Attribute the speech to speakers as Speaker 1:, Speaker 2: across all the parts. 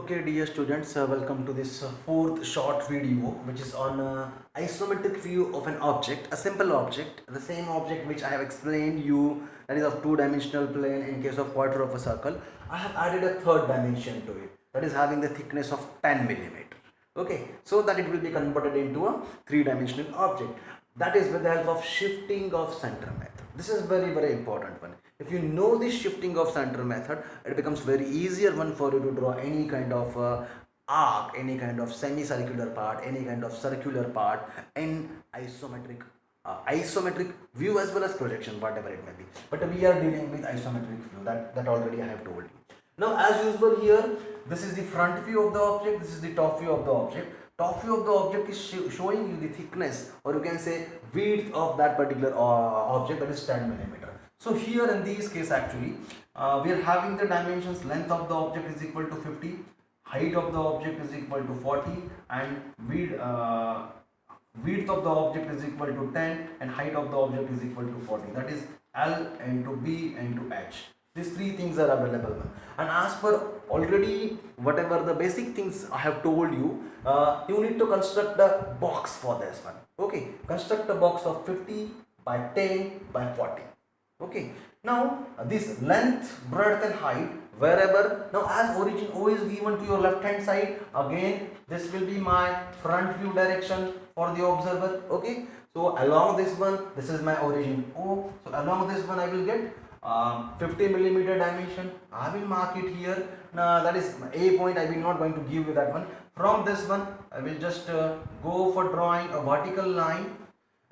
Speaker 1: Okay, dear students, welcome to this fourth short video, which is on isometric view of an object, a simple object, the same object which I have explained you, that is of two-dimensional plane in case of quarter of a circle. I have added a third dimension to it, that is having the thickness of 10 millimeter. Okay, so that it will be converted into a three-dimensional object. That is with the help of shifting of center method. This is very important one. If you know this shifting of center method, it becomes very easier one for you to draw any kind of arc, any kind of semicircular part, any kind of circular part in isometric view as well as projection, whatever it may be. But we are dealing with isometric view, that already I have told you. Now as usual here, this is the front view of the object, this is the top view of the object. Top view of the object is showing you the thickness, or you can say width of that particular object, that is 10 millimeter. So here in this case actually we are having the dimensions. Length of the object is equal to 50, height of the object is equal to 40, and width of the object is equal to 10, and height of the object is equal to 40. That is L into B into H. These three things are available, and as per already whatever the basic things I have told you, you need to construct a box for this one. Okay, construct a box of 50 by 10 by 40. Okay, now this length, breadth and height, wherever, now as origin O is given to your left hand side, again this will be my front view direction for the observer. Okay, so along this one, this is my origin O, so along this one I will get 50 millimeter dimension. I will mark it here. Now that is A point. I will not going to give you that one. From this one I will just go for drawing a vertical line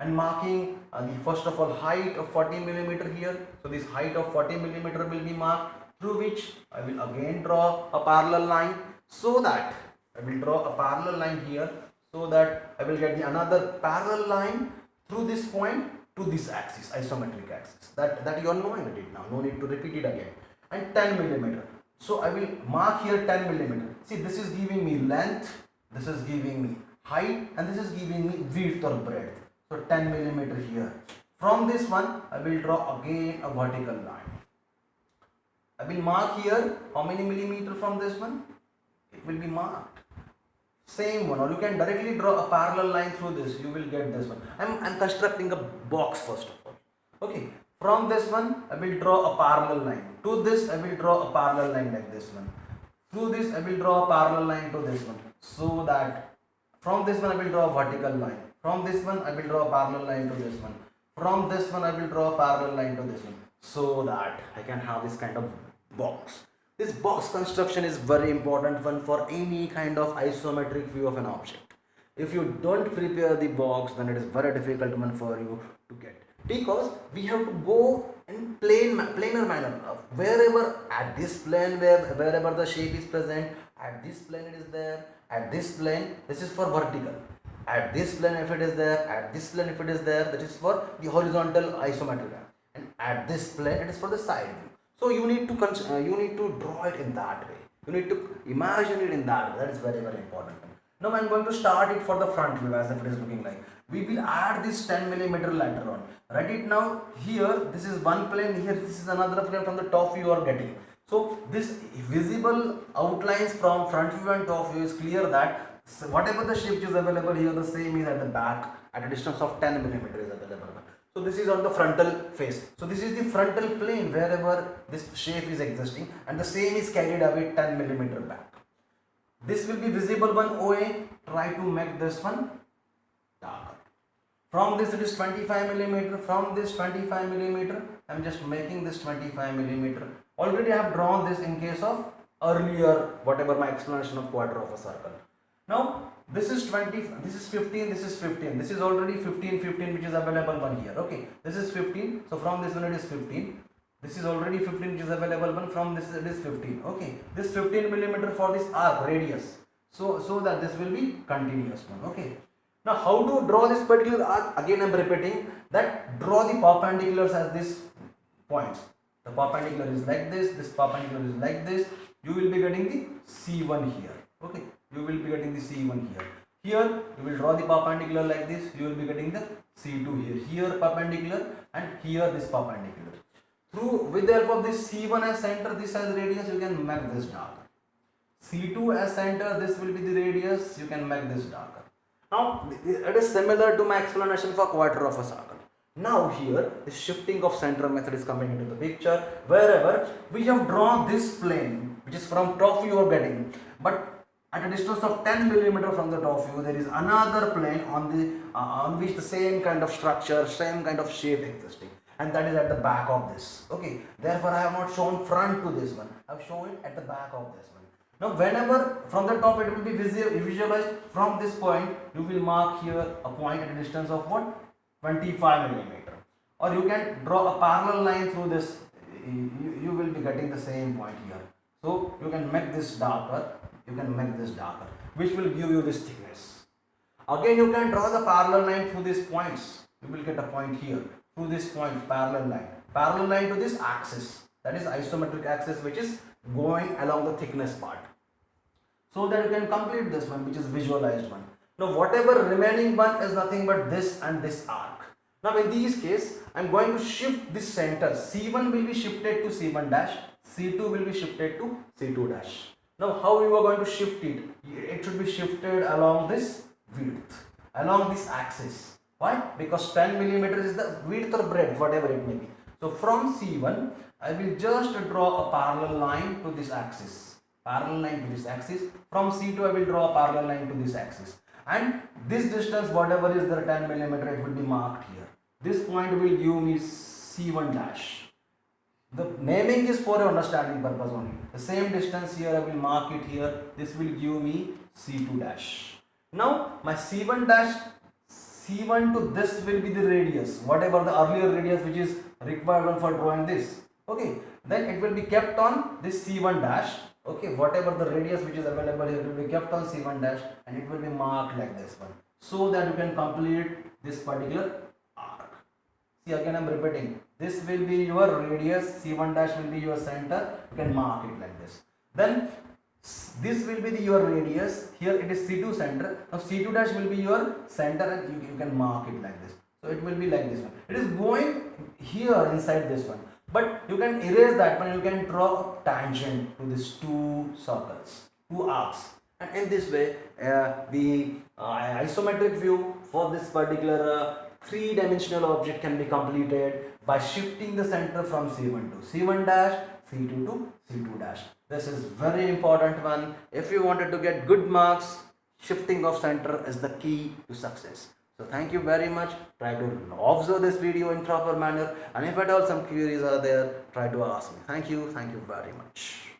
Speaker 1: and marking the first of all height of 40 millimeter here. So this height of 40 millimeter will be marked, through which I will again draw a parallel line, so that I will draw a parallel line here, so that I will get the another parallel line through this point to this axis, isometric axis. That you are knowing it now, no need to repeat it again. And 10 millimeter. So I will mark here 10 millimeter. See, this is giving me length, this is giving me height, and this is giving me width or breadth. So 10 millimeter here. From this one I will draw again a vertical line. I will mark here how many millimeter from this one? It will be marked. Same one, or you can directly draw a parallel line through this. You will get this one. I'm constructing a box first of all. Okay. From this one I will draw a parallel line. To this I will draw a parallel line like this one. Through this I will draw a parallel line to this one. So that from this one I will draw a vertical line. From this one I will draw a parallel line to this one. From this one I will draw a parallel line to this one. So that I can have this kind of box. This box construction is very important one for any kind of isometric view of an object. If you don't prepare the box, then it is very difficult one for you to get, because we have to go in planar manner. Wherever at this plane, wherever the shape is present, at this plane it is there, at this plane this is for vertical, at this plane if it is there, at this plane if it is there, that is for the horizontal isometric, and at this plane it is for the side view. So you need to draw it in that way. You need to imagine it in that way. That is very important. Now I am going to start it for the front view as if it is looking like. We will add this 10 millimeter later on. Write it now. Here this is one plane. Here this is another plane. From the top view you are getting. So this visible outlines from front view and top view is clear that whatever the shape is available here, the same is at the back at a distance of 10 millimeter is available. So this is on the frontal face. So this is the frontal plane wherever this shape is existing, and the same is carried away 10 millimeter back. This will be visible one OA. Try to make this one darker. From this it is 25 millimeter. From this 25 millimeter, I am just making this 25 millimeter. Already I have drawn this in case of earlier whatever my explanation of quarter of a circle. Now this is 20, this is 15, this is 15, this is already 15 which is available one here. Okay, this is 15, so from this one it is 15, this is already 15 which is available one, from this it is 15. Okay, this 15 millimeter for this arc radius, so that this will be continuous one. Okay, now how to draw this particular arc? Again I am repeating that draw the perpendiculars as these points. The perpendicular is like this perpendicular is like this. You will be getting the C1 here. Okay, you will be getting the C1 here. Here you will draw the perpendicular like this. You will be getting the C2 here. Here perpendicular, and here this perpendicular. Through with the help of this C1 as center, this as radius, you can make this darker. C2 as center, this will be the radius, you can make this darker. Now it is similar to my explanation for quarter of a circle. Now here the shifting of center method is coming into the picture. Wherever we have drawn this plane, which is from top view of getting, but at a distance of 10 millimeter from the top view, there is another plane on which the same kind of structure, same kind of shape existing, and that is at the back of this. Okay, therefore I have not shown front to this one, I have shown it at the back of this one. Now whenever from the top it will be visualized from this point, you will mark here a point at a distance of what? 25 millimeter, or you can draw a parallel line through this. You will be getting the same point here. So you can make this darker, which will give you this thickness. Again you can draw the parallel line through these points. You will get a point here through this point, parallel line to this axis, that is isometric axis, which is going along the thickness part, so that you can complete this one, which is visualized one. Now whatever remaining one is nothing but this and this arc. Now in this case, I am going to shift this center. C1 will be shifted to C1 dash, C2 will be shifted to C2 dash. Now how you are going to shift it? It should be shifted along this width, along this axis. Why? Because 10 millimeters is the width or breadth, whatever it may be. So from C1, I will just draw a parallel line to this axis. From C2, I will draw a parallel line to this axis. And this distance, whatever is there, 10 millimeter, it will be marked here. This point will give me C1 dash. The naming is for your understanding purpose only. The same distance here, I will mark it here. This will give me C2 dash. Now my C1 dash, C1 to this will be the radius, whatever the earlier radius which is required for drawing this. Okay, then it will be kept on this C1 dash. Okay, whatever the radius which is available here will be kept on C1 dash, and it will be marked like this one, so that you can complete this particular arc. See, again I am repeating, this will be your radius, C1 dash will be your center, you can mark it like this. Then this will be your radius, here it is C2 center, now C2 dash will be your center, and you can mark it like this. So it will be like this one, it is going here inside this one. But you can erase that one, you can draw a tangent to these two circles, two arcs. And in this way, the isometric view for this particular three-dimensional object can be completed by shifting the center from C1 to C1 dash, C2 to C2 dash. This is very important one. If you wanted to get good marks, shifting of center is the key to success. So thank you very much. Try to observe this video in proper manner, and if at all some queries are there, try to ask me. Thank you very much.